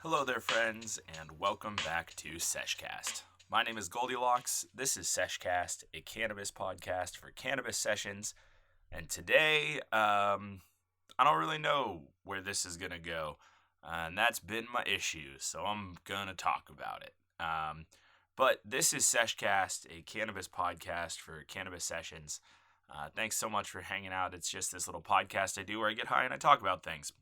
Hello there, friends, and welcome back to Sesh Cast. My name is GLDLX. This is Sesh Cast, a cannabis podcast for cannabis sessions. And today, I don't really know where this is going to go. And that's been my issue, so I'm going to talk about it. But this is Sesh Cast, a cannabis podcast for cannabis sessions. Thanks so much for hanging out. It's just this little podcast I do where I get high and I talk about things.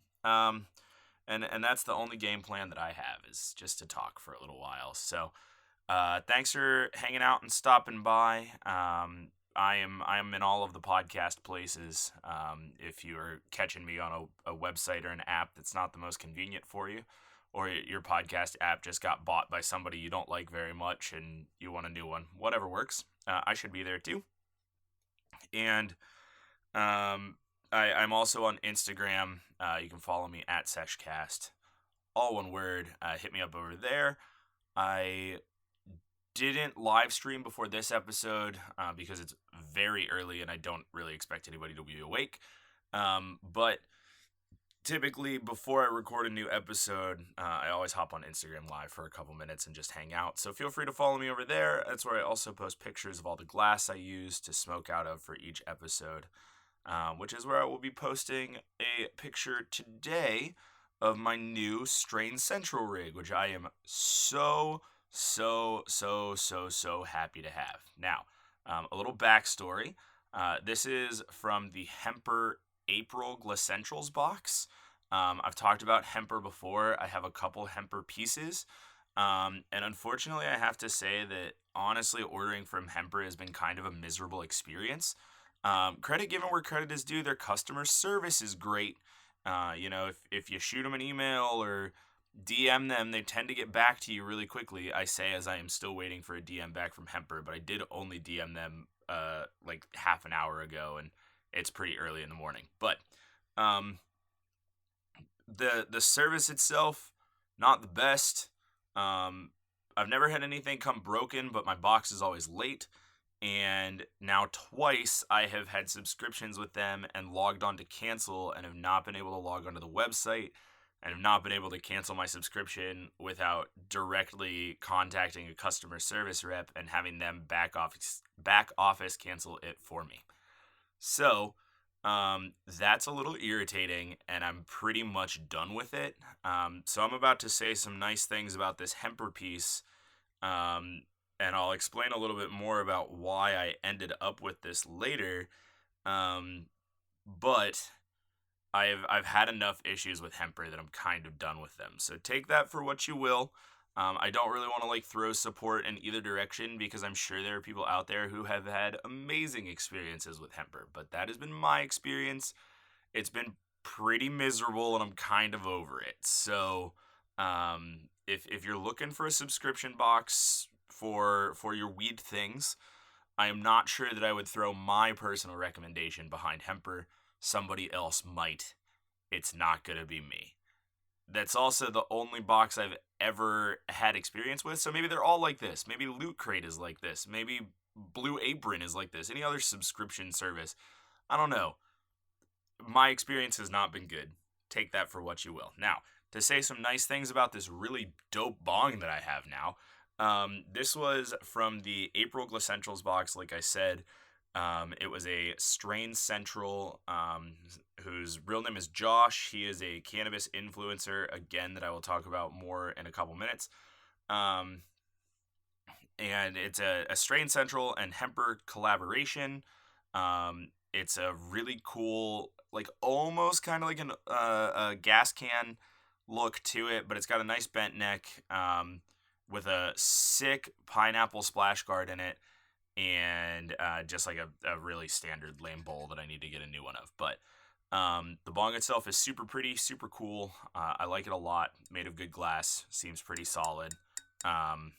And that's the only game plan that I have, is just to talk for a little while. So, thanks for hanging out and stopping by. I am in all of the podcast places. If you are catching me on a website or an app that's not the most convenient for you, or your podcast app just got bought by somebody you don't like very much and you want a new one, whatever works, I should be there too. And I'm also on Instagram. You can follow me at Sesh Cast, all one word. Hit me up over there. I didn't live stream before this episode because it's very early and I don't really expect anybody to be awake. But typically before I record a new episode, I always hop on Instagram Live for a couple minutes and just hang out. So feel free to follow me over there. That's where I also post pictures of all the glass I use to smoke out of for each episode. Which is where I will be posting a picture today of my new Strain Central rig, which I am so happy to have. Now, a little backstory. This is from the Hemper April Glycentrals box. I've talked about Hemper before. I have a couple Hemper pieces. And unfortunately, I have to say that honestly, ordering from Hemper has been kind of a miserable experience. Credit given where credit is due, their customer service is great. If you shoot them an email or DM them, they tend to get back to you really quickly. I say as I am still waiting for a DM back from Hemper, but I did only DM them like half an hour ago, and it's pretty early in the morning. But the service itself, not the best. I've never had anything come broken, but my box is always late. And now twice I have had subscriptions with them and logged on to cancel and have not been able to log onto the website and have not been able to cancel my subscription without directly contacting a customer service rep and having them back office cancel it for me. So that's a little irritating, and I'm pretty much done with it. So I'm about to say some nice things about this Hemper piece. And I'll explain a little bit more about why I ended up with this later. But I've had enough issues with Hemper that I'm kind of done with them. So take that for what you will. I don't really want to throw support in either direction because I'm sure there are people out there who have had amazing experiences with Hemper. But that has been my experience. It's been pretty miserable and I'm kind of over it. So if you're looking for a subscription box for your weed things, I am not sure that I would throw my personal recommendation behind Hemper. Somebody else might. It's not going to be me. That's also the only box I've ever had experience with, so maybe they're all like this. Maybe Loot Crate is like this. Maybe Blue Apron is like this. Any other subscription service. I don't know. My experience has not been good. Take that for what you will. Now, to say some nice things about this really dope bong that I have now, this was from the April Glycentrals box, like I said. It was a Strain Central, whose real name is Josh. He is a cannabis influencer, again, that I will talk about more in a couple minutes. And it's a Strain Central and Hemper collaboration. It's a really cool, almost kind of like a gas can look to it, but it's got a nice bent neck, with a sick pineapple splash guard in it, and just like a really standard lame bowl that I need to get a new one of. But the bong itself is super pretty, super cool. I like it a lot. Made of good glass, seems pretty solid. I'm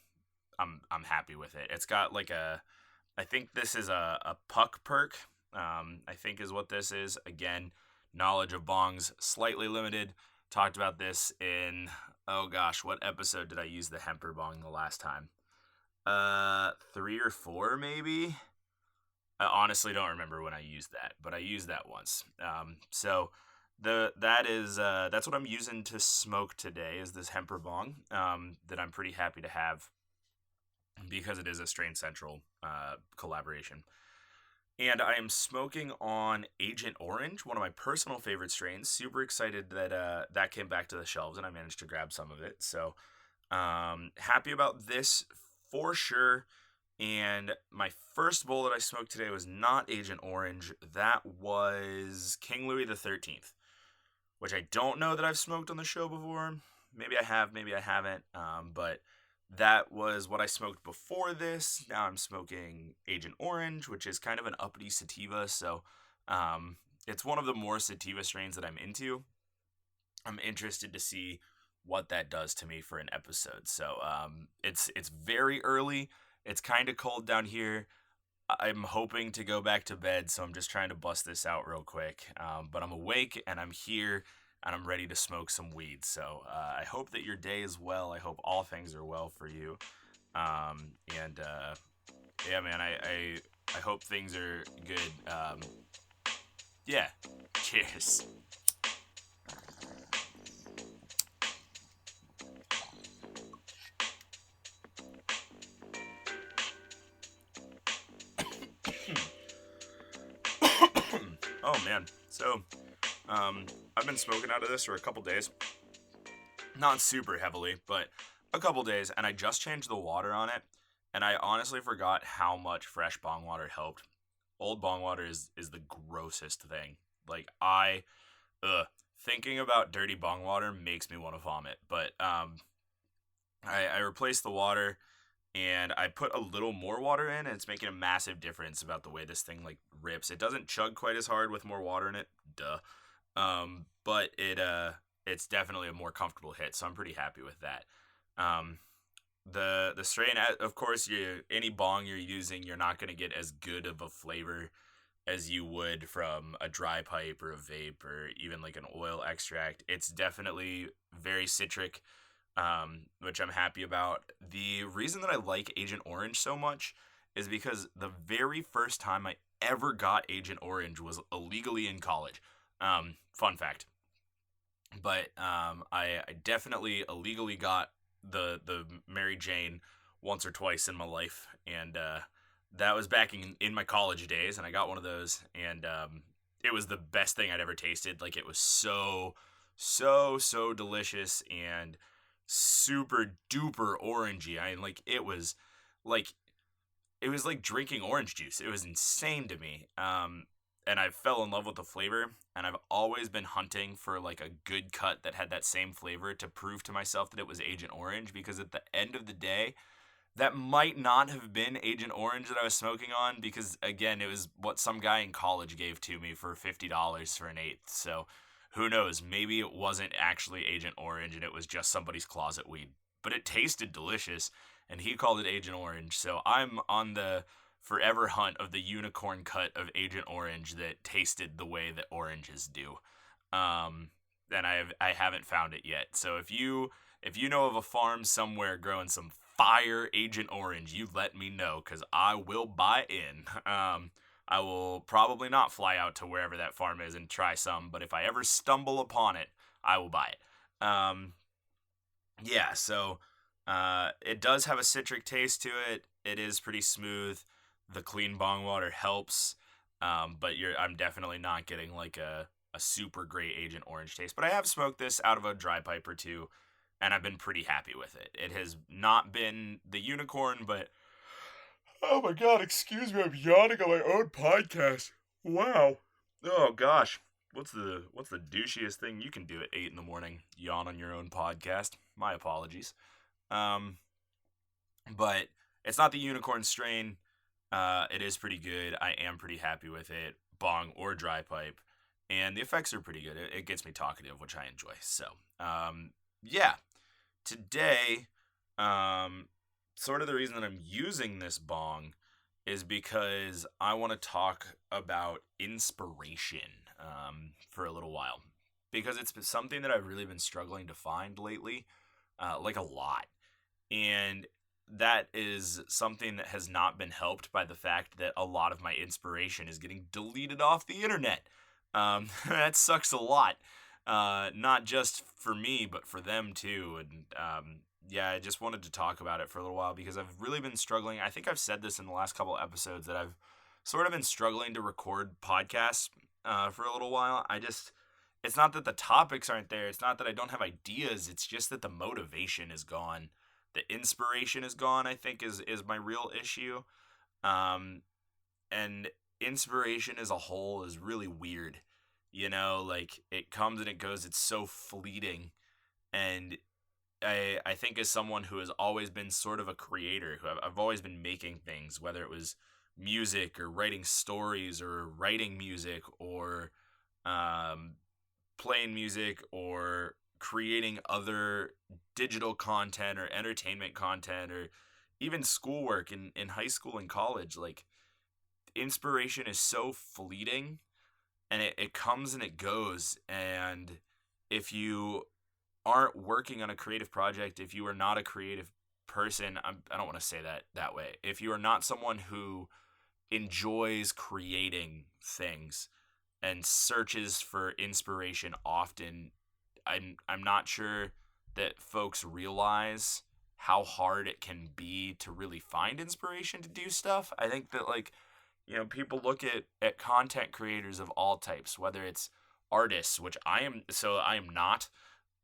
happy with it. It's got I think this is a puck perk. I think is what this is. Again, knowledge of bongs slightly limited. Talked about this in, oh gosh, what episode did I use the Hemper bong the last time? 3 or 4 maybe? I honestly don't remember when I used that, but I used that once. So That's what I'm using to smoke today is this hemper bong that I'm pretty happy to have because it is a Strain Central collaboration. And I am smoking on Agent Orange, one of my personal favorite strains. Super excited that that came back to the shelves and I managed to grab some of it. So happy about this for sure. And my first bowl that I smoked today was not Agent Orange. That was King Louis the 13th, which I don't know that I've smoked on the show before. Maybe I have, maybe I haven't. But that was what I smoked before this. Now I'm smoking Agent Orange, which is kind of an uppity sativa. So it's one of the more sativa strains that I'm into. I'm interested to see what that does to me for an episode. So it's very early. It's kind of cold down here. I'm hoping to go back to bed, so I'm just trying to bust this out real quick. But I'm awake and I'm here and I'm ready to smoke some weed. So I hope that your day is well. I hope all things are well for you. And yeah, man, I hope things are good. Yeah, cheers. Oh man, so I've been smoking out of this for a couple days. Not super heavily, but a couple days, and I just changed the water on it, and I honestly forgot how much fresh bong water helped. Old bong water is the grossest thing. Like thinking about dirty bong water makes me want to vomit. But I replaced the water and I put a little more water in, and it's making a massive difference about the way this thing like rips. It doesn't chug quite as hard with more water in it, duh. But it's definitely a more comfortable hit, so I'm pretty happy with that. Um, the strain, of course, any bong you're using, you're not gonna get as good of a flavor as you would from a dry pipe or a vape or even like an oil extract. It's definitely very citric, which I'm happy about. The reason that I like Agent Orange so much is because the very first time I ever got Agent Orange was illegally in college. Fun fact. But I definitely illegally got the Mary Jane once or twice in my life, and that was back in my college days, and I got one of those, and it was the best thing I'd ever tasted. Like it was so delicious and super duper orangey. I mean, like it was like drinking orange juice. It was insane to me. And I fell in love with the flavor, and I've always been hunting for like a good cut that had that same flavor to prove to myself that it was Agent Orange, because at the end of the day, that might not have been Agent Orange that I was smoking on, because again, it was what some guy in college gave to me for $50 for an eighth. So who knows? Maybe it wasn't actually Agent Orange and it was just somebody's closet weed. But it tasted delicious, and he called it Agent Orange. So I'm on the forever hunt of the unicorn cut of Agent Orange that tasted the way that oranges do. And I haven't found it yet. So if you know of a farm somewhere growing some fire Agent Orange, you let me know, because I will buy in. I will probably not fly out to wherever that farm is and try some, but if I ever stumble upon it, I will buy it. Yeah, so it does have a citric taste to it. It is pretty smooth. The clean bong water helps, but I'm definitely not getting like a super great Agent Orange taste. But I have smoked this out of a dry pipe or two, and I've been pretty happy with it. It has not been the unicorn, but oh my god, excuse me, I'm yawning on my own podcast. Wow. Oh gosh. What's the douchiest thing you can do at 8 in the morning? Yawn on your own podcast. My apologies. Um, but it's not the unicorn strain. It is pretty good. I am pretty happy with it, bong or dry pipe, and the effects are pretty good. It gets me talkative, which I enjoy. So, yeah, today, um, sort of the reason that I'm using this bong is because I want to talk about inspiration for a little while, because it's something that I've really been struggling to find lately, like a lot. And that is something that has not been helped by the fact that a lot of my inspiration is getting deleted off the internet. That sucks a lot. Not just for me, but for them too. And yeah, I just wanted to talk about it for a little while because I've really been struggling. I think I've said this in the last couple episodes that I've sort of been struggling to record podcasts for a little while. It's not that the topics aren't there. It's not that I don't have ideas. It's just that the motivation is gone. The inspiration is gone, I think, is my real issue. Um, and inspiration as a whole is really weird. Like it comes and it goes. It's so fleeting. And I think as someone who has always been sort of a creator, I've always been making things, whether it was music or writing stories or writing music or um, playing music or creating other digital content or entertainment content or even schoolwork in high school and college. Like inspiration is so fleeting and it comes and it goes. And if you aren't working on a creative project, if you are not a creative person, I don't want to say that way. If you are not someone who enjoys creating things and searches for inspiration often, I'm not sure that folks realize how hard it can be to really find inspiration to do stuff. I think that people look at content creators of all types, whether it's artists, which I am not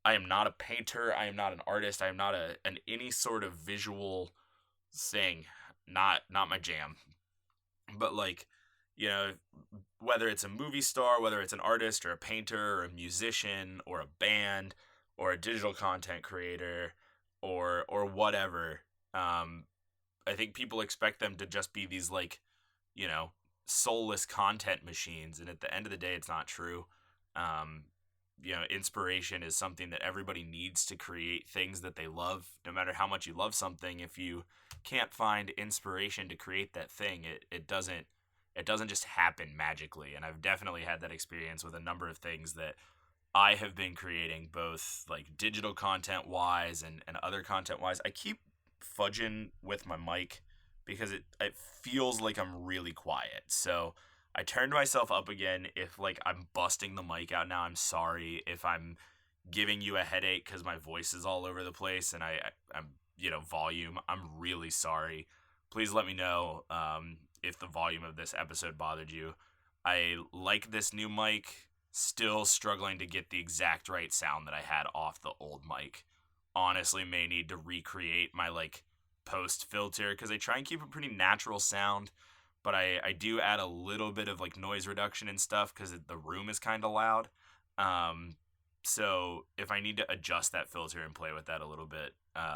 a painter. I am not an artist. I am not an any sort of visual thing. Not my jam. But whether it's a movie star, whether it's an artist or a painter or a musician or a band or a digital content creator or whatever, I think people expect them to just be these soulless content machines, and at the end of the day, it's not true. Um, Inspiration is something that everybody needs to create things that they love. No matter how much you love something, if you can't find inspiration to create that thing, it doesn't just happen magically. And I've definitely had that experience with a number of things that I have been creating, both like digital content wise and other content wise. I keep fudging with my mic because it feels like I'm really quiet. So I turned myself up again. If I'm busting the mic out now, I'm sorry. If I'm giving you a headache because my voice is all over the place and I'm volume, I'm really sorry. Please let me know if the volume of this episode bothered you. I like this new mic. Still struggling to get the exact right sound that I had off the old mic. Honestly, may need to recreate my post filter because I try and keep a pretty natural sound. But I do add a little bit of noise reduction and stuff because the room is kind of loud. So if I need to adjust that filter and play with that a little bit,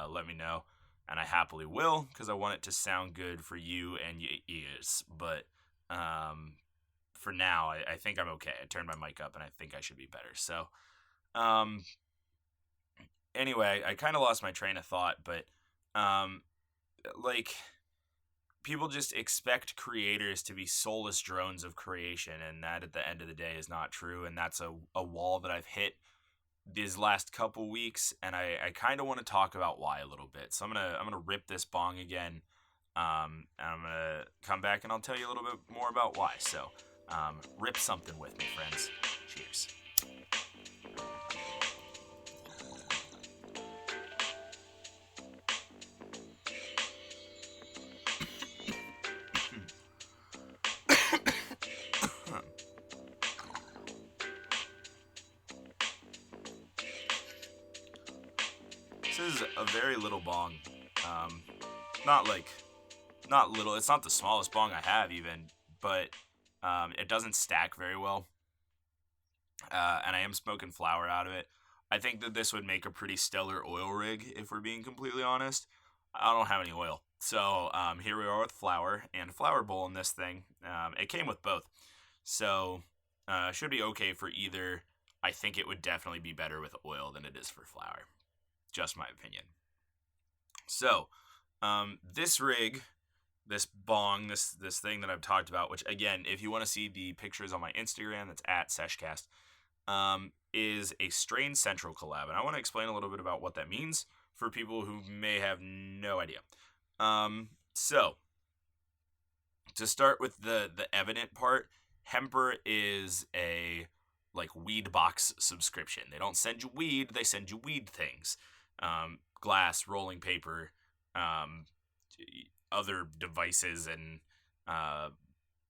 let me know. And I happily will because I want it to sound good for you and your ears. But for now, I think I'm okay. I turned my mic up and I think I should be better. So anyway, I kind of lost my train of thought. But people just expect creators to be soulless drones of creation, and that at the end of the day is not true. And that's a wall that I've hit these last couple weeks, and I kind of want to talk about why a little bit. So I'm gonna rip this bong again, and I'm gonna come back and I'll tell you a little bit more about why. So rip something with me, friends. Cheers. This is a very little bong. Not little. It's not the smallest bong I have even, but it doesn't stack very well. And I am smoking flower out of it. I think that this would make a pretty stellar oil rig, if we're being completely honest. I don't have any oil. So here we are with flower and a flower bowl in this thing. It came with both. So should be okay for either. I think it would definitely be better with oil than it is for flower. Just my opinion. So, this rig, this bong, this thing that I've talked about, which again, if you want to see the pictures on my Instagram, that's at Sesh Cast, is a Strain Central collab. And I want to explain a little bit about what that means for people who may have no idea. So, to start with the evident part, Hemper is a like weed box subscription. They don't send you weed; they send you weed things, glass, rolling paper, um, other devices, and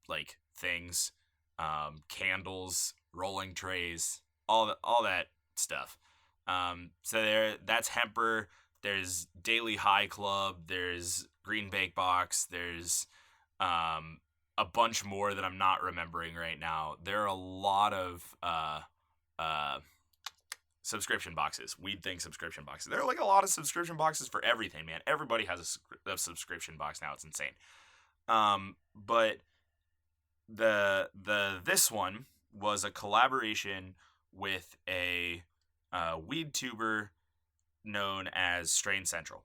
like things, candles, rolling trays, all that stuff. That's Hemper. There's Daily High Club. There's Green Bake Box. There's a bunch more that I'm not remembering right now. There are a lot of uh, subscription boxes, Weed Thing subscription boxes. There are like a lot of subscription boxes for everything, man. Everybody has a subscription box now. It's insane. But this one was a collaboration with a weed tuber known as Strain Central.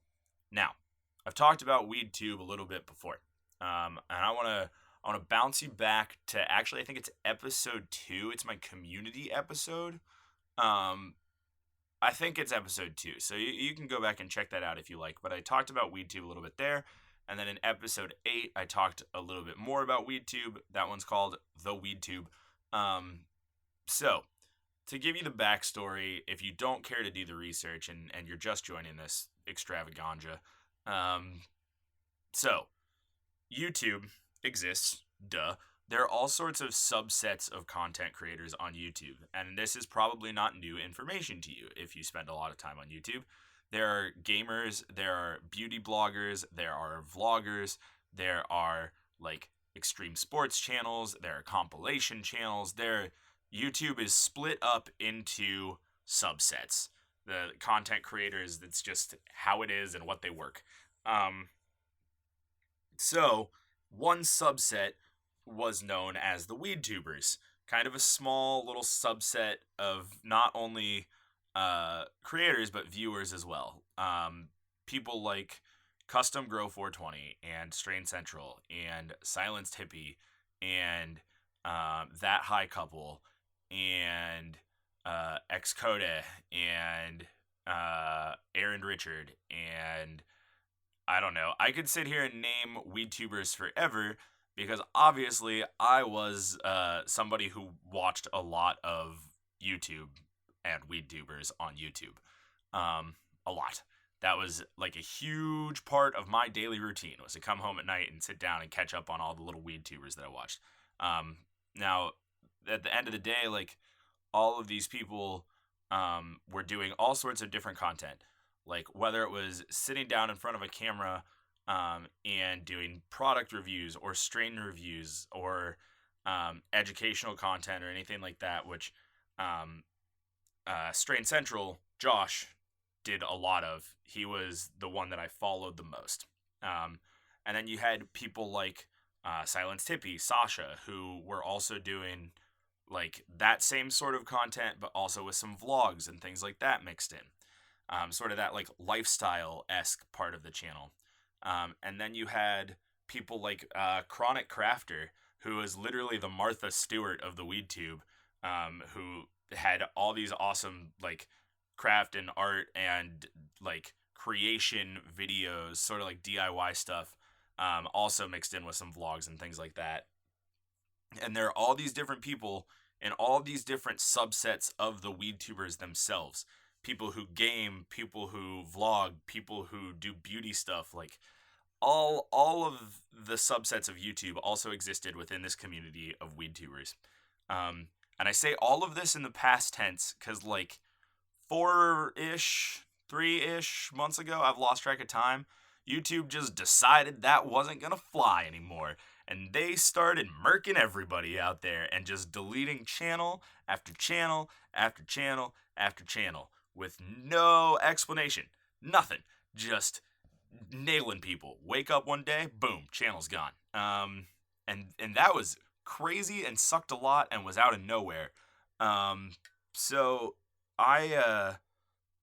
Now, I've talked about WeedTube a little bit before, and I want to bounce you back to, actually, I think it's episode 2. It's my community episode. I think it's episode 2, so you can go back and check that out if you like. But I talked about WeedTube a little bit there, and then in episode 8, I talked a little bit more about WeedTube. That one's called The WeedTube. So, to give you the backstory, if you don't care to do the research and you're just joining this extravaganza, so YouTube exists, duh. There are all sorts of subsets of content creators on YouTube, and this is probably not new information to you if you spend a lot of time on YouTube. There are gamers, there are beauty bloggers, there are vloggers, there are like extreme sports channels, there are compilation channels. YouTube is split up into subsets. The content creators, that's just how it is and what they work. So one subset was known as the WeedTubers, kind of a small little subset of not only creators but viewers as well. People like Custom Grow 420 and Strain Central and Silenced Hippie and That High Couple and Xcode and Aaron Richard, and I don't know. I could sit here and name WeedTubers forever, because obviously I was somebody who watched a lot of YouTube and WeedTubers on YouTube. A lot. That was like a huge part of my daily routine, was to come home at night and sit down and catch up on all the little WeedTubers that I watched. Now, at the end of the day, like, all of these people were doing all sorts of different content. Like, whether it was sitting down in front of a camera and doing product reviews or strain reviews or educational content or anything like that, which Strain Central, Josh, did a lot of. He was the one that I followed the most. And then you had people like Silenced Hippie, Sasha, who were also doing like that same sort of content, but also with some vlogs and things like that mixed in. Sort of that like lifestyle-esque part of the channel. And then you had people like Chronic Crafter, who is literally the Martha Stewart of the WeedTube, who had all these awesome like craft and art and like creation videos, sort of like DIY stuff, also mixed in with some vlogs and things like that. And there are all these different people and all these different subsets of the WeedTubers themselves. People who game, people who vlog, people who do beauty stuff, like all of the subsets of YouTube also existed within this community of WeedTubers. And I say all of this in the past tense because like 3-ish months ago, I've lost track of time, YouTube just decided that wasn't gonna fly anymore. And they started murking everybody out there and just deleting channel after channel after channel after channel with no explanation. Nothing. Just nailing people. Wake up one day, boom, channel's gone. And that was crazy and sucked a lot and was out of nowhere. So I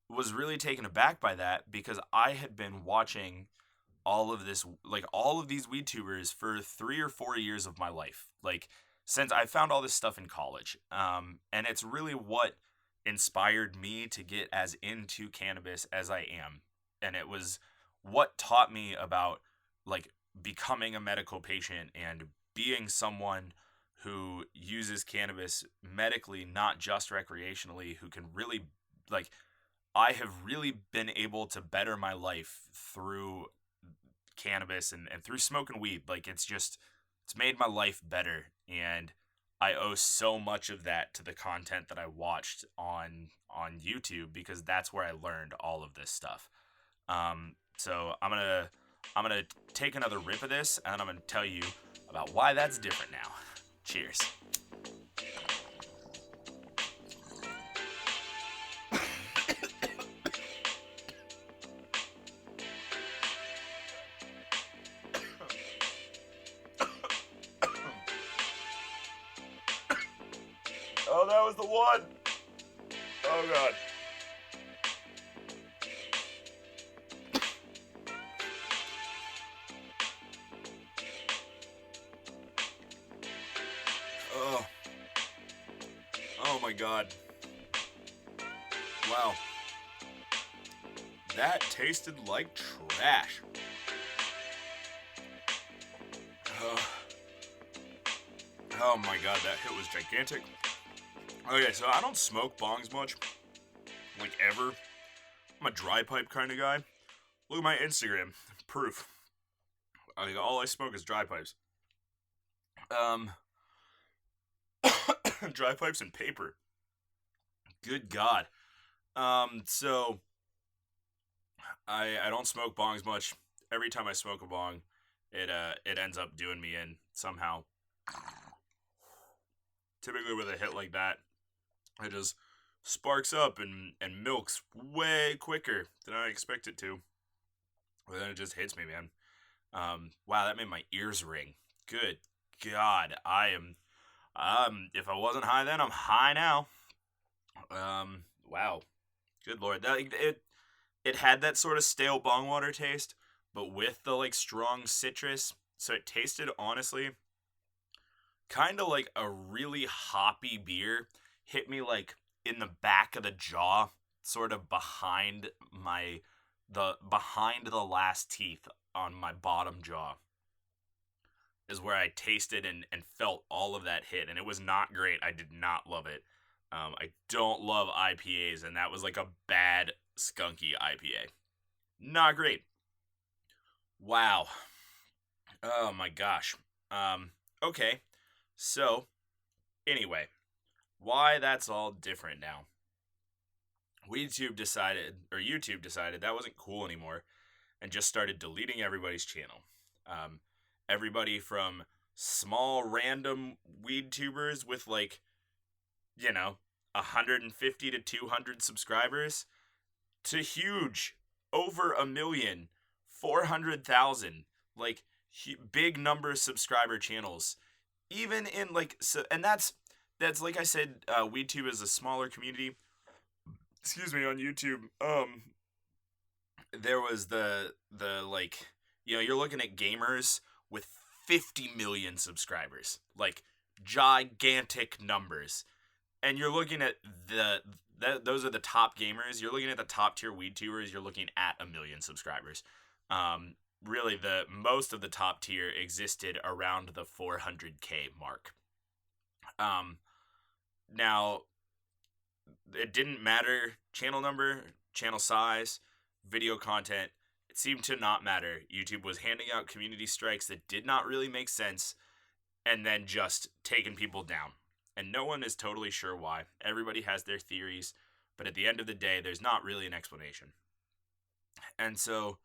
was really taken aback by that, because I had been watching all of these WeedTubers for 3 or 4 years of my life. Like, since I found all this stuff in college. And it's really what inspired me to get as into cannabis as I am. And it was what taught me about like becoming a medical patient and being someone who uses cannabis medically, not just recreationally, who can really, like, I have really been able to better my life through cannabis and through smoking weed. Like, it's made my life better. And I owe so much of that to the content that I watched on YouTube, because that's where I learned all of this stuff. So I'm gonna take another rip of this, and I'm gonna tell you about why that's different now. Cheers. Oh, that was the one. Oh god. Oh. Oh my god. Wow. That tasted like trash. Oh my god, that hit was gigantic. Okay, so I don't smoke bongs much. Like, ever. I'm a dry pipe kind of guy. Look at my Instagram. Proof. All I smoke is dry pipes. Dry pipes and paper. Good God. So I don't smoke bongs much. Every time I smoke a bong, it ends up doing me in somehow. Typically with a hit like that, it just sparks up and milks way quicker than I expect it to. But then it just hits me, man. Wow, that made my ears ring. Good God, I am. If I wasn't high then, I'm high now. Wow, good Lord, it had that sort of stale bong water taste, but with the like strong citrus, so it tasted honestly kind of like a really hoppy beer. Hit me like in the back of the jaw, sort of behind the last teeth on my bottom jaw is where I tasted and felt all of that hit, and it was not great. I did not love it. I don't love IPAs, and that was like a bad skunky IPA. Not great. Wow. Oh my gosh. Okay. So, anyway, why that's all different now. YouTube decided that wasn't cool anymore and just started deleting everybody's channel. Everybody from small random weed tubers with like, 150 to 200 subscribers to huge, over 1 million, 400,000, like big number of subscriber channels. Even in like, so, and that's like I said, WeedTube is a smaller community. Excuse me, on YouTube. There was the like, you're looking at gamers with 50 million subscribers, like gigantic numbers, and you're looking at those are the top gamers. You're looking at the top tier weed tubers. You're looking at 1 million subscribers. Really, the most of the top tier existed around the 400K mark. Now, it didn't matter channel number, channel size, video content. It seemed to not matter. YouTube was handing out community strikes that did not really make sense, and then just taking people down. And no one is totally sure why. Everybody has their theories, but at the end of the day, there's not really an explanation. And so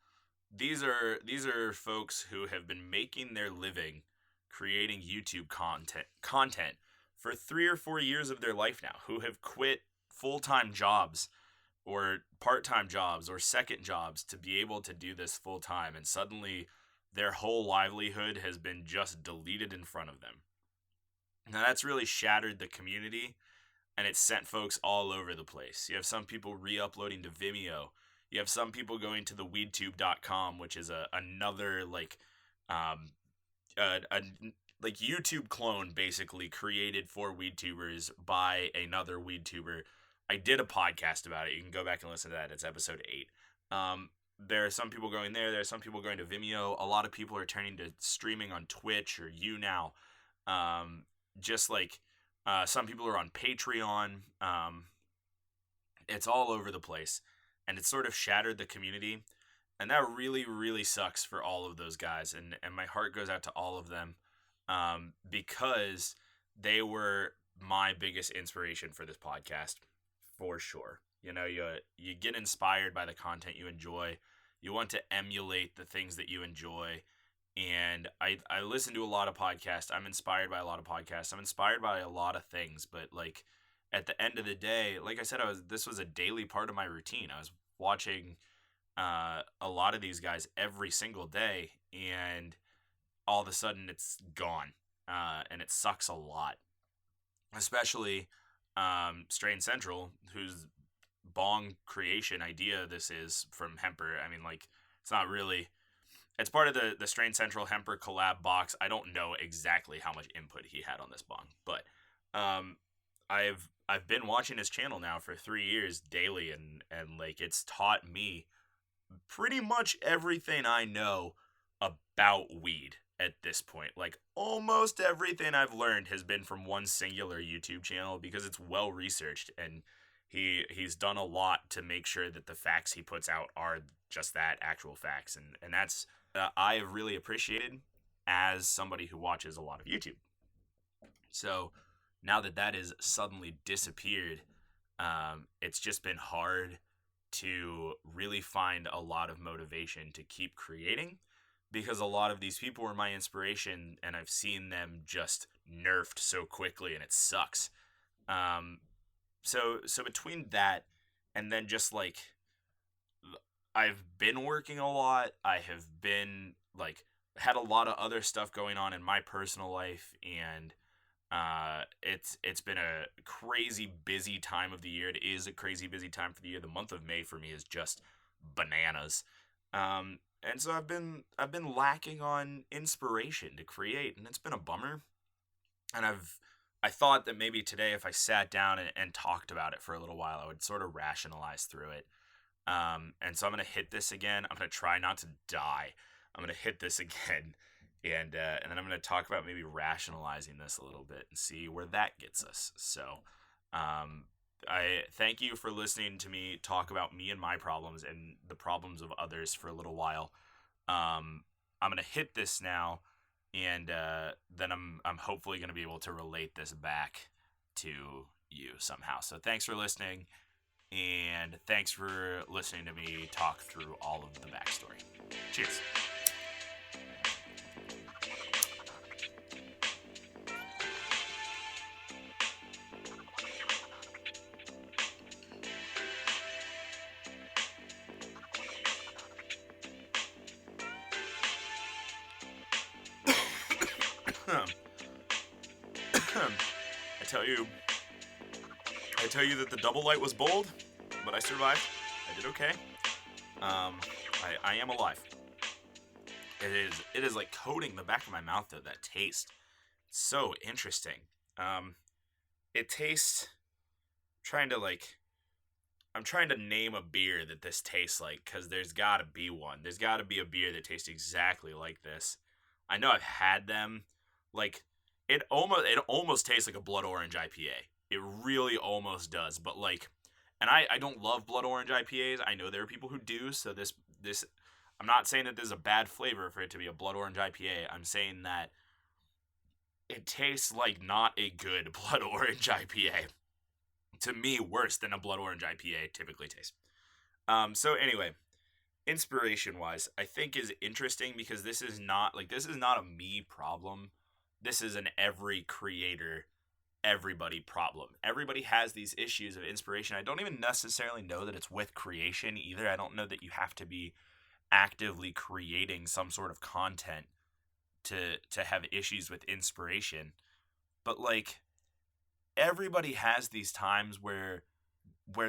these are folks who have been making their living creating YouTube content for 3 or 4 years of their life now, who have quit full-time jobs or part-time jobs or second jobs to be able to do this full-time, and suddenly their whole livelihood has been just deleted in front of them. Now that's really shattered the community, and it's sent folks all over the place. You have some people re-uploading to Vimeo. You have some people going to the weedtube.com, which is another like like YouTube clone basically created for weedtubers by another weedtuber. I did a podcast about it. You can go back and listen to that. It's episode 8. There are some people going there. There are some people going to Vimeo. A lot of people are turning to streaming on Twitch or YouNow. just like some people are on Patreon. It's all over the place, and it sort of shattered the community, and that really, really sucks for all of those guys. And my heart goes out to all of them, because they were my biggest inspiration for this podcast, for sure. You know, you get inspired by the content you enjoy. You want to emulate the things that you enjoy. And I listen to a lot of podcasts. I'm inspired by a lot of podcasts. I'm inspired by a lot of things. But like at the end of the day, like I said, this was a daily part of my routine. I was watching a lot of these guys every single day, and all of a sudden it's gone, and it sucks a lot. Especially Strain Central, whose bong creation idea this is from Hemper. I mean, like, it's not really. It's part of the Strain Central Hemper collab box. I don't know exactly how much input he had on this bong, but I've been watching his channel now for 3 years daily, and like it's taught me pretty much everything I know about weed at this point. Like almost everything I've learned has been from one singular YouTube channel, because it's well researched, and he's done a lot to make sure that the facts he puts out are just that, actual facts, and that's I have really appreciated as somebody who watches a lot of YouTube. So now that that has suddenly disappeared, it's just been hard to really find a lot of motivation to keep creating, because a lot of these people were my inspiration, and I've seen them just nerfed so quickly, and it sucks. So between that and then just like I've been working a lot, I have been like had a lot of other stuff going on in my personal life, and it's been a crazy busy time of the year. It is a crazy busy time for the year. The month of May for me is just bananas. And so I've been lacking on inspiration to create, and it's been a bummer. And I thought that maybe today, if I sat down and talked about it for a little while, I would sort of rationalize through it. And so I'm gonna hit this again. I'm gonna try not to die. I'm gonna hit this again, and then I'm gonna talk about maybe rationalizing this a little bit and see where that gets us. So, I thank you for listening to me talk about me and my problems and the problems of others for a little while. I'm gonna hit this now, and then I'm hopefully gonna be able to relate this back to you somehow. So thanks for listening. And thanks for listening to me talk through all of the backstory. Cheers. I tell you that the double light was bold, but I survived. I did okay. I am alive. It is like coating the back of my mouth though, that taste. It's so interesting. It tastes, I'm trying to name a beer that this tastes like, because there's gotta be one. There's gotta be a beer that tastes exactly like this. I know I've had them. Like, it almost tastes like a blood orange IPA. It really almost does. But like, and I don't love blood orange IPAs. I know there are people who do. So this I'm not saying that there's a bad flavor for it to be a blood orange IPA. I'm saying that it tastes like not a good blood orange IPA. To me, worse than a blood orange IPA typically tastes. So anyway, inspiration wise, I think is interesting, because this is not a me problem. This is an everybody problem. Everybody has these issues of inspiration. I don't even necessarily know that it's with creation either. I don't know that you have to be actively creating some sort of content to have issues with inspiration. But like, everybody has these times where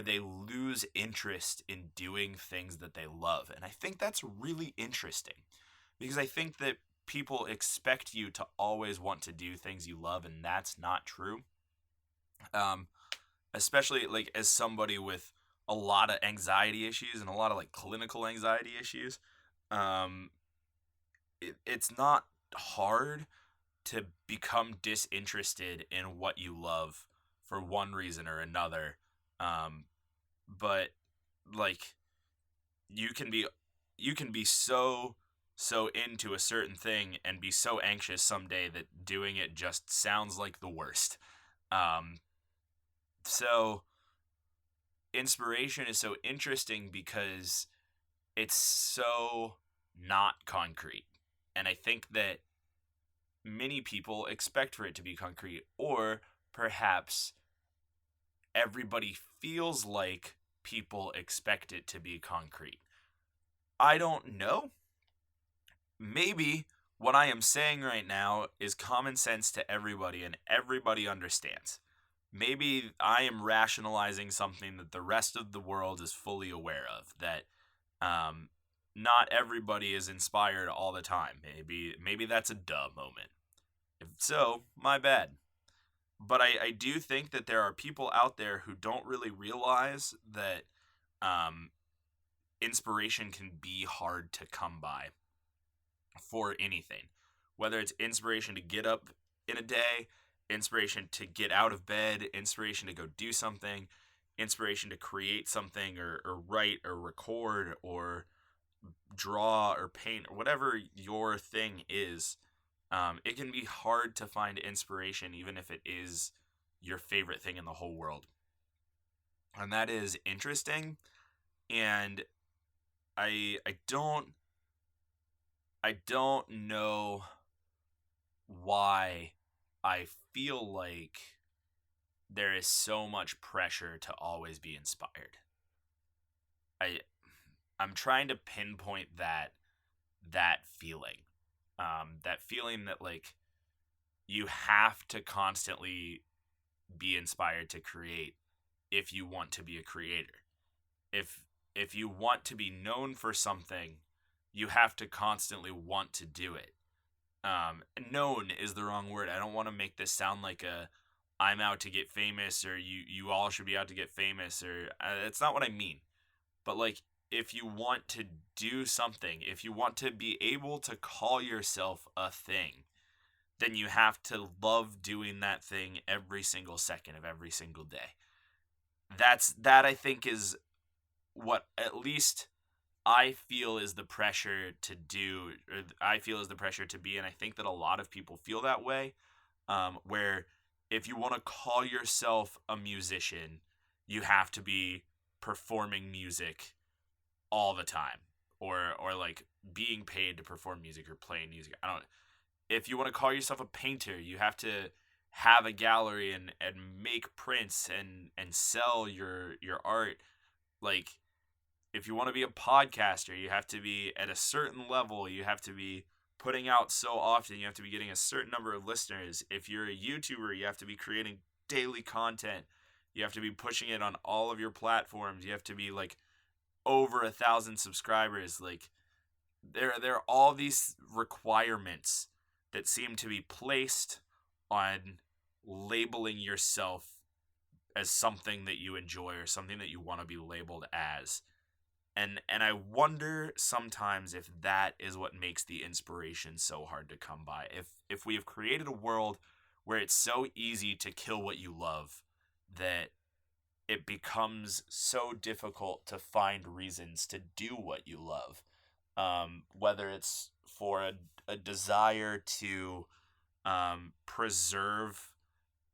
they lose interest in doing things that they love. And I think that's really interesting, because I think that people expect you to always want to do things you love, and that's not true. Especially like as somebody with a lot of anxiety issues and a lot of like clinical anxiety issues. It's not hard to become disinterested in what you love for one reason or another. But like you can be so into a certain thing and be so anxious someday that doing it just sounds like the worst. Um, so inspiration is so interesting because it's so not concrete. And I think that many people expect for it to be concrete, or perhaps everybody feels like people expect it to be concrete. I don't know. Maybe what I am saying right now is common sense to everybody and everybody understands. Maybe I am rationalizing something that the rest of the world is fully aware of, that not everybody is inspired all the time. Maybe that's a duh moment. If so, my bad. But I do think that there are people out there who don't really realize that um, inspiration can be hard to come by for anything. Whether it's inspiration to get up in a day, inspiration to get out of bed, inspiration to go do something, inspiration to create something or write or record or draw or paint or whatever your thing is. It can be hard to find inspiration even if it is your favorite thing in the whole world. And that is interesting. And I don't know why I feel like there is so much pressure to always be inspired. I'm trying to pinpoint that feeling. That feeling that like you have to constantly be inspired to create if you want to be a creator. If you want to be known for something, you have to constantly want to do it. Known is the wrong word. I don't want to make this sound like I'm out to get famous or you all should be out to get famous or it's not what I mean. But like if you want to do something, if you want to be able to call yourself a thing, then you have to love doing that thing every single second of every single day. That I think is what at least I feel is the pressure to do, or I feel is the pressure to be, and I think that a lot of people feel that way, where if you want to call yourself a musician, you have to be performing music all the time, or like being paid to perform music or playing music. If you want to call yourself a painter, you have to have a gallery and make prints and sell your art. Like if you want to be a podcaster, you have to be at a certain level, you have to be putting out so often, you have to be getting a certain number of listeners. If you're a YouTuber, you have to be creating daily content. You have to be pushing it on all of your platforms. You have to be like over 1,000 subscribers. Like there are all these requirements that seem to be placed on labeling yourself as something that you enjoy or something that you want to be labeled as. And I wonder sometimes if that is what makes the inspiration so hard to come by. If we have created a world where it's so easy to kill what you love that it becomes so difficult to find reasons to do what you love. Whether it's for a desire to preserve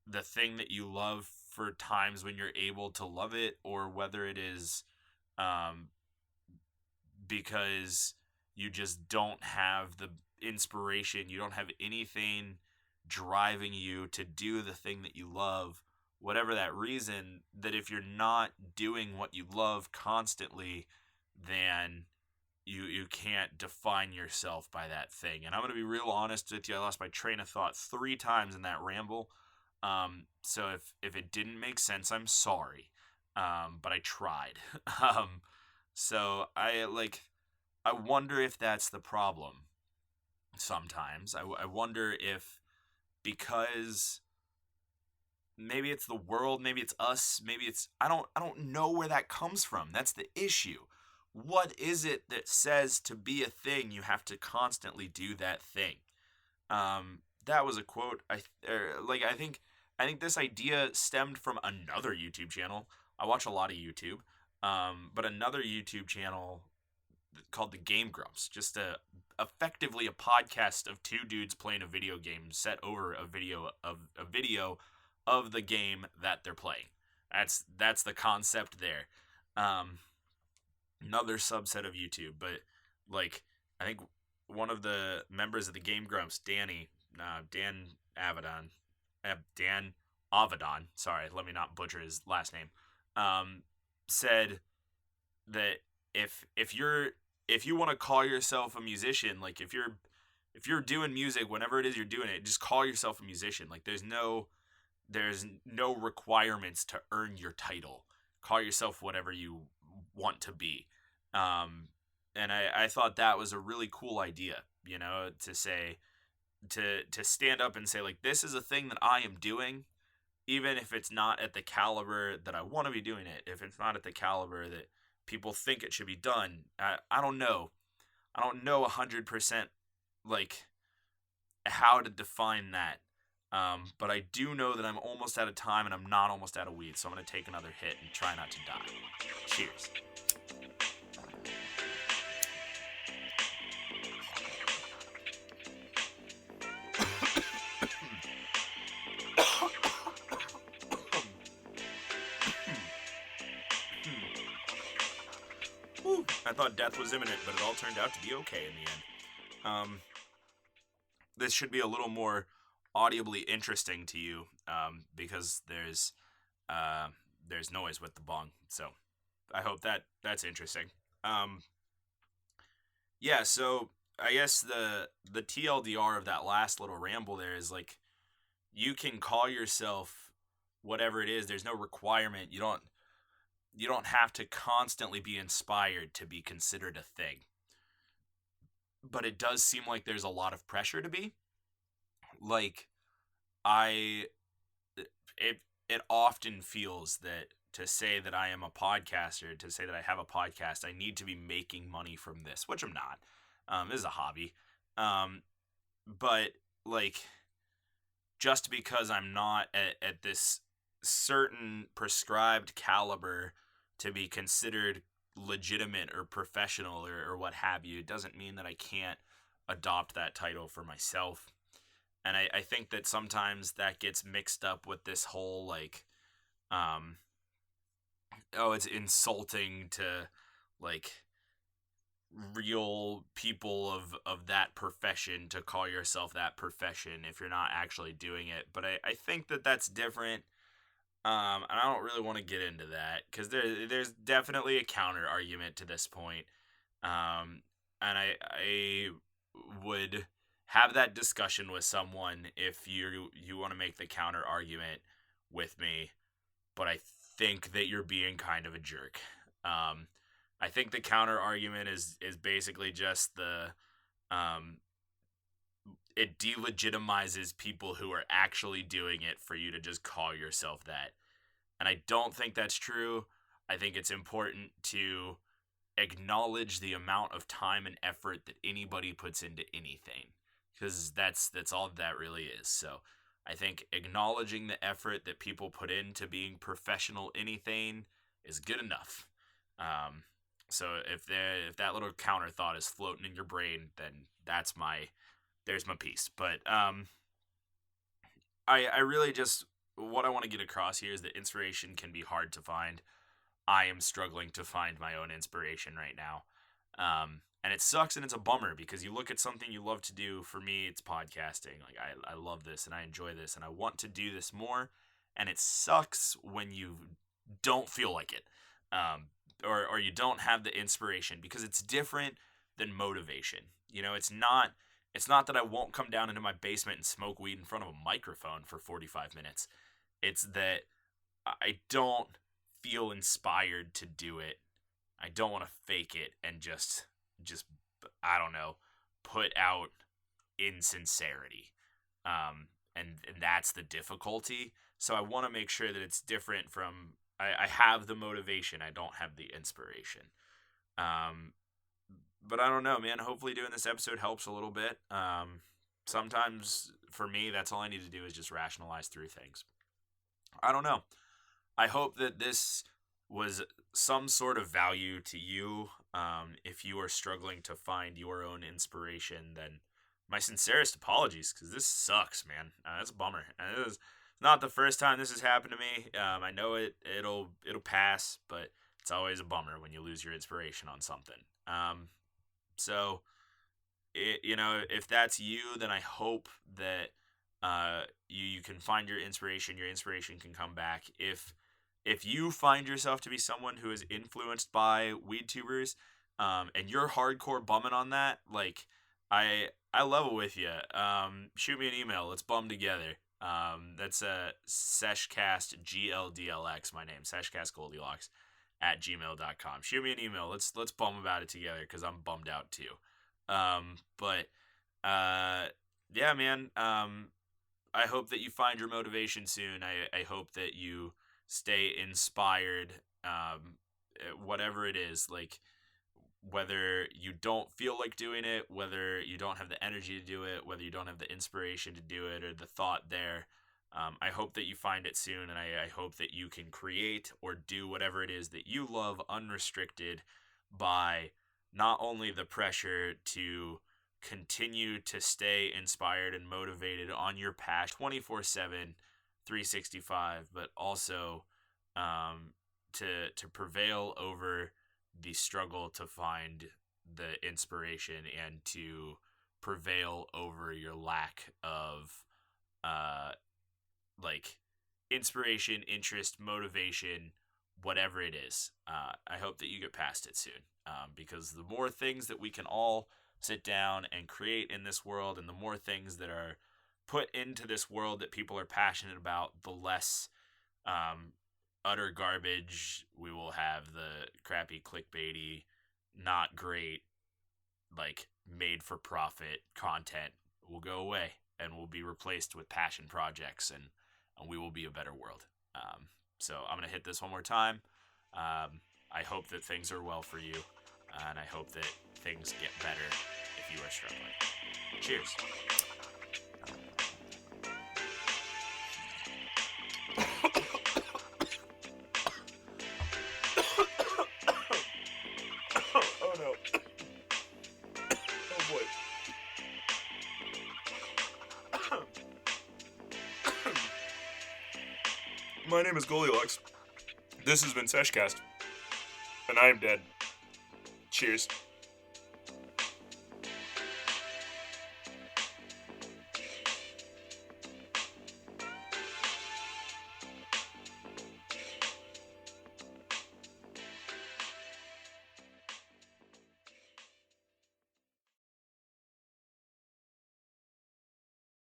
the thing that you love for times when you're able to love it, or whether it is because you just don't have the inspiration, you don't have anything driving you to do the thing that you love, whatever that reason, that if you're not doing what you love constantly, then you can't define yourself by that thing. And I'm going to be real honest with you, I lost my train of thought 3 times in that ramble. So if it didn't make sense, I'm sorry. But I tried. So I wonder if that's the problem sometimes. I wonder if because maybe it's the world, maybe it's us, maybe it's I don't know where that comes from. That's the issue. What is it that says to be a thing you have to constantly do that thing? that was a quote. I think this idea stemmed from another YouTube channel. I watch a lot of YouTube, but another YouTube channel called the Game Grumps, just effectively a podcast of two dudes playing a video game set over a video of the game that they're playing. That's the concept there. Um, Another subset of YouTube, but like I think one of the members of the Game Grumps, Dan Avedon, Dan Avedon. Sorry, let me not butcher his last name. Said that if you want to call yourself a musician, like if you're doing music, whenever it is you're doing it, just call yourself a musician. Like there's no requirements to earn your title. Call yourself whatever you want to be. And I thought that was a really cool idea, to say, to stand up and say, like, this is a thing that I am doing, even if it's not at the caliber that I want to be doing it, if it's not at the caliber that people think it should be done. I don't know. I don't know 100% like how to define that. But I do know that I'm almost out of time and I'm not almost out of weed, so I'm going to take another hit and try not to die. Cheers. I thought death was imminent, but it all turned out to be okay in the end. This should be a little more audibly interesting to you, because there's noise with the bong. So I hope that's interesting. Yeah. So I guess the TLDR of that last little ramble there is like, you can call yourself whatever it is. There's no requirement. You don't have to constantly be inspired to be considered a thing. But it does seem like there's a lot of pressure to be. Like, it often feels that to say that I am a podcaster, to say that I have a podcast, I need to be making money from this, which I'm not. This is a hobby. But, like, just because I'm not at this certain prescribed caliber to be considered legitimate or professional or what have you, it doesn't mean that I can't adopt that title for myself. And I think that sometimes that gets mixed up with this whole, like, it's insulting to, like, real people of that profession to call yourself that profession if you're not actually doing it. But I think that that's different. And I don't really want to get into that because there's definitely a counter argument to this point. And I would have that discussion with someone if you want to make the counter argument with me, but I think that you're being kind of a jerk. I think the counter argument is basically just it delegitimizes people who are actually doing it for you to just call yourself that. And I don't think that's true. I think it's important to acknowledge the amount of time and effort that anybody puts into anything, because that's all that really is. So I think acknowledging the effort that people put into being professional anything is good enough. So if that little counter thought is floating in your brain, then there's my piece. But I really just, what I want to get across here is that inspiration can be hard to find. I am struggling to find my own inspiration right now. And it sucks and it's a bummer because you look at something you love to do. For me, it's podcasting. Like, I love this and I enjoy this and I want to do this more. And it sucks when you don't feel like it. Or you don't have the inspiration, because it's different than motivation. It's not that I won't come down into my basement and smoke weed in front of a microphone for 45 minutes. It's that I don't feel inspired to do it. I don't want to fake it and just I don't know, put out insincerity. And that's the difficulty. So I want to make sure that it's different from, I have the motivation, I don't have the inspiration. But I don't know, man. Hopefully doing this episode helps a little bit. sometimes for me, that's all I need to do is just rationalize through things. I don't know. I hope that this was some sort of value to you. If you are struggling to find your own inspiration, then my sincerest apologies, because this sucks, man. That's a bummer. And it is not the first time this has happened to me. I know it'll pass, but it's always a bummer when you lose your inspiration on something. So if that's you, then I hope that you can find your inspiration. Your inspiration can come back. If you find yourself to be someone who is influenced by weed tubers, and you're hardcore bumming on that, like I level with you. Shoot me an email. Let's bum together. That's Sesh Cast GLDLX. My name, Sesh Cast GLDLX at gmail.com. Shoot me an email. Let's bum about it together, because I'm bummed out too. Yeah, man. I hope that you find your motivation soon. I hope that you stay inspired. Whatever it is, like, whether you don't feel like doing it, whether you don't have the energy to do it, whether you don't have the inspiration to do it or the thought there, I hope that you find it soon, and I hope that you can create or do whatever it is that you love unrestricted by not only the pressure to continue to stay inspired and motivated on your path 24/7, 365, but also to prevail over the struggle to find the inspiration, and to prevail over your lack of like inspiration, interest, motivation, whatever it is. I hope that you get past it soon, because the more things that we can all sit down and create in this world, and the more things that are put into this world that people are passionate about, the less utter garbage we will have. The crappy, clickbaity, not great, like made for profit content will go away, and will be replaced with passion projects, and we will be a better world. So I'm going to hit this one more time. I hope that things are well for you, and I hope that things get better if you are struggling. Cheers. Oh no. Oh boy. My name is GLDLX. This has been Sesh Cast, and I am dead. Cheers.